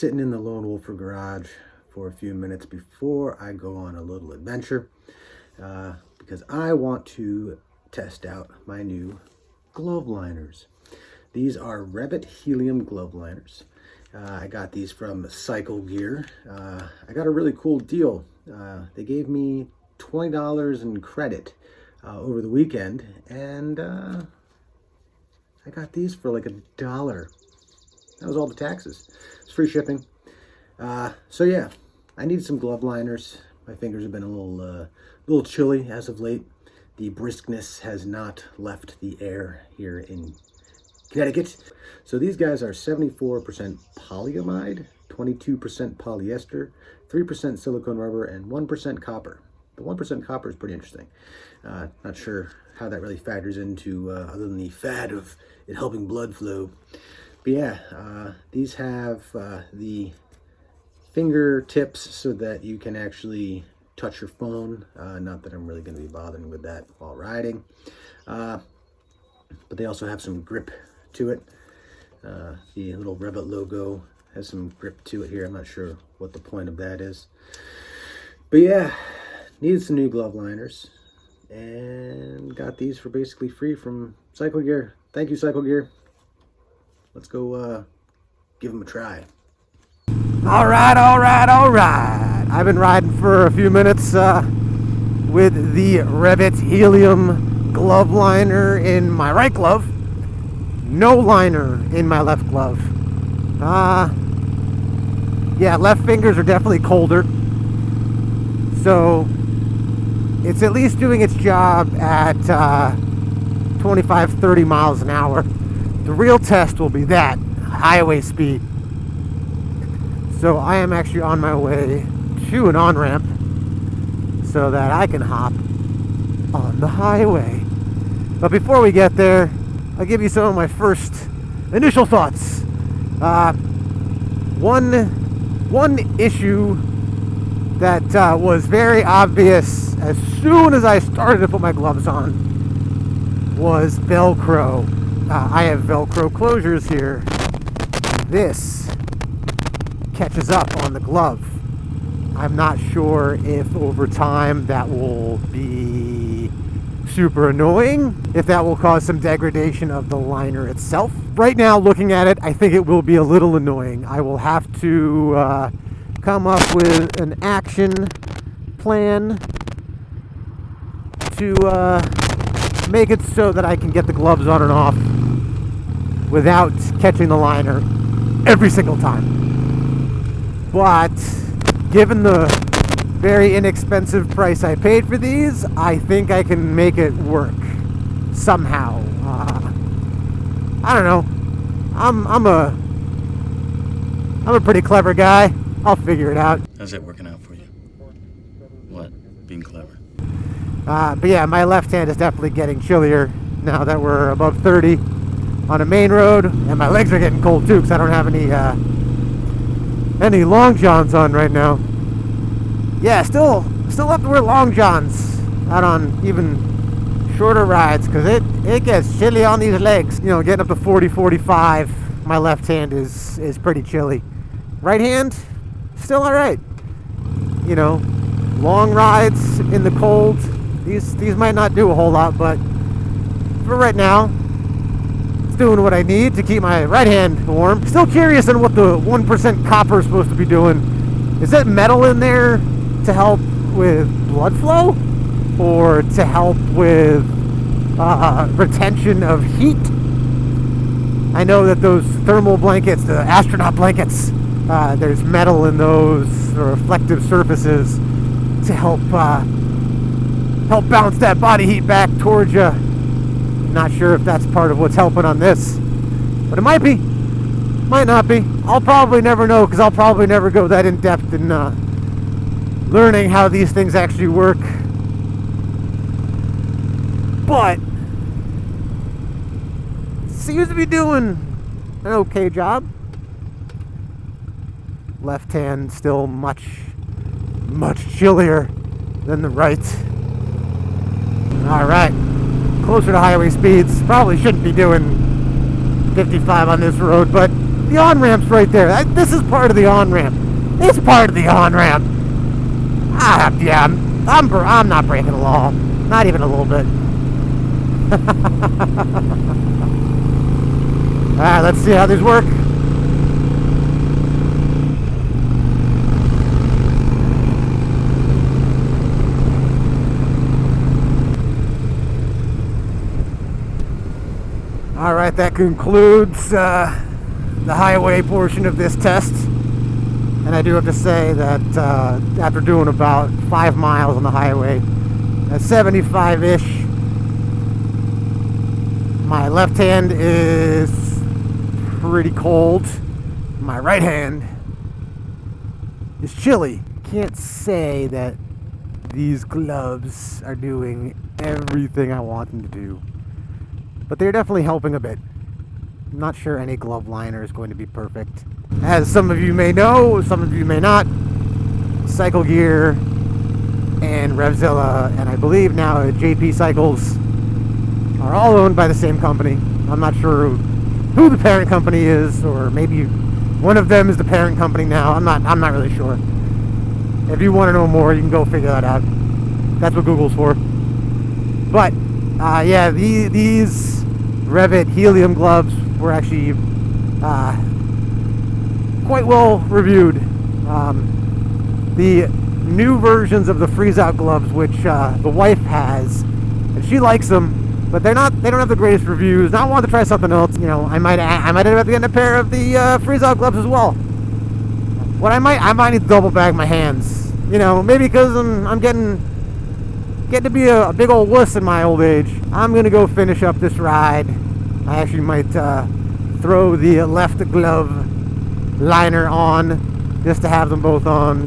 sitting in the Lone Wolfer garage for a few minutes before I go on a little adventure because I want to test out my new glove liners. These are Rev'It Helium glove liners. I got these from Cycle Gear. I got a really cool deal. They gave me $20 in credit over the weekend, and I got these for like $1. That was all the taxes. It's free shipping. So yeah, I need some glove liners. My fingers have been a little chilly as of late. The briskness has not left the air here in Connecticut. So these guys are 74% polyamide, 22% polyester, 3% silicone rubber, and 1% copper. The 1% copper is pretty interesting. Not sure how that really factors into other than the fad of it helping blood flow. But yeah, these have the fingertips so that you can actually touch your phone. Not that I'm really going to be bothering with that while riding. But they also have some grip to it. The little Rev'It logo has some grip to it here. I'm not sure what the point of that is. But yeah, needed some new glove liners and got these for basically free from Cycle Gear. Thank you, Cycle Gear. Let's go give them a try. All right. I've been riding for a few minutes with the Rev'It Helium glove liner in my right glove. No liner in my left glove. Yeah, left fingers are definitely colder. So it's at least doing its job at 25-30 miles an hour. The real test will be that highway speed. So I am actually on my way to an on-ramp so that I can hop on the highway. But before we get there, I'll give you some of my first initial thoughts. One issue that was very obvious as soon as I started to put my gloves on was Velcro. I have Velcro closures here. This catches up on the glove. I'm not sure if over time that will be super annoying, if that will cause some degradation of the liner itself. Right now, looking at it, I think it will be a little annoying. I will have to come up with an action plan to make it so that I can get the gloves on and off without catching the liner every single time. But given the very inexpensive price I paid for these, I think I can make it work somehow. I don't know. I'm a pretty clever guy. I'll figure it out. How's that working out for you? What? Being clever? But yeah, my left hand is definitely getting chillier now that we're above 30 on a main road, and my legs are getting cold too because I don't have any long johns on right now. Yeah, still have to wear long johns out on even shorter rides because it gets chilly on these legs. You know, getting up to 40, 45, my left hand is pretty chilly. Right hand, still all right. You know, long rides in the cold, these might not do a whole lot, but for right now, it's doing what I need to keep my right hand warm. Still curious on what the 1% copper is supposed to be doing. Is that metal in there to help with blood flow or to help with retention of heat? I know that those thermal blankets, the astronaut blankets, there's metal in those, or reflective surfaces to help bounce that body heat back towards you. Not sure if that's part of what's helping on this, but it might be, might not be. I'll probably never know because I'll probably never go that in depth in learning how these things actually work. But seems to be doing an okay job. Left hand still much chillier than the right. All right, closer to highway speeds. Probably shouldn't be doing 55 on this road, but The on-ramp's right there. This is part of the on-ramp. It's part of the on-ramp. Yeah, I'm not breaking the law. Not even a little bit. Alright, let's see how these work. Alright, that concludes the highway portion of this test. And I do have to say that after doing about 5 miles on the highway at 75-ish, my left hand is pretty cold. My right hand is chilly. Can't say that these gloves are doing everything I want them to do, but they're definitely helping a bit. I'm not sure any glove liner is going to be perfect. As some of you may know, some of you may not, Cycle Gear and Rev'Zilla, and I believe now JP Cycles, are all owned by the same company. I'm not sure who the parent company is, or maybe one of them is the parent company now. I'm not really sure. If you want to know more, you can go figure that out. That's what Google's for. But yeah, these Rev'It Helium gloves were actually quite well reviewed. The new versions of the freeze out gloves, which the wife has, and she likes them, but they don't have the greatest reviews. Now I want to try something else. You know, I might end up getting a pair of the freeze out gloves as well. What I might need to double bag my hands. You know, maybe because I'm getting to be a big old wuss in my old age. I'm gonna go finish up this ride. I actually might throw the left glove liner on just to have them both on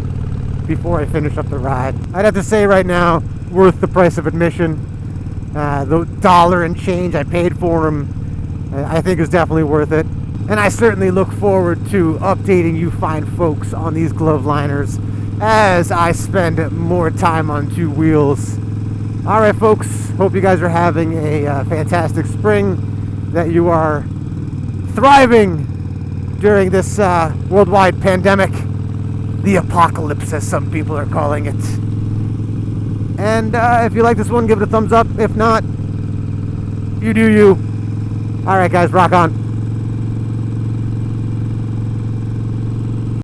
before I finish up the ride. I'd have to say right now, worth the price of admission. The $1 and change I paid for them, I think is definitely worth it. And I certainly look forward to updating you fine folks on these glove liners as I spend more time on two wheels. Alright folks, hope you guys are having a fantastic spring, that you are thriving during this worldwide pandemic, the apocalypse as some people are calling it. And if you like this one, give it a thumbs up. If not, you do you. Alright guys, rock on.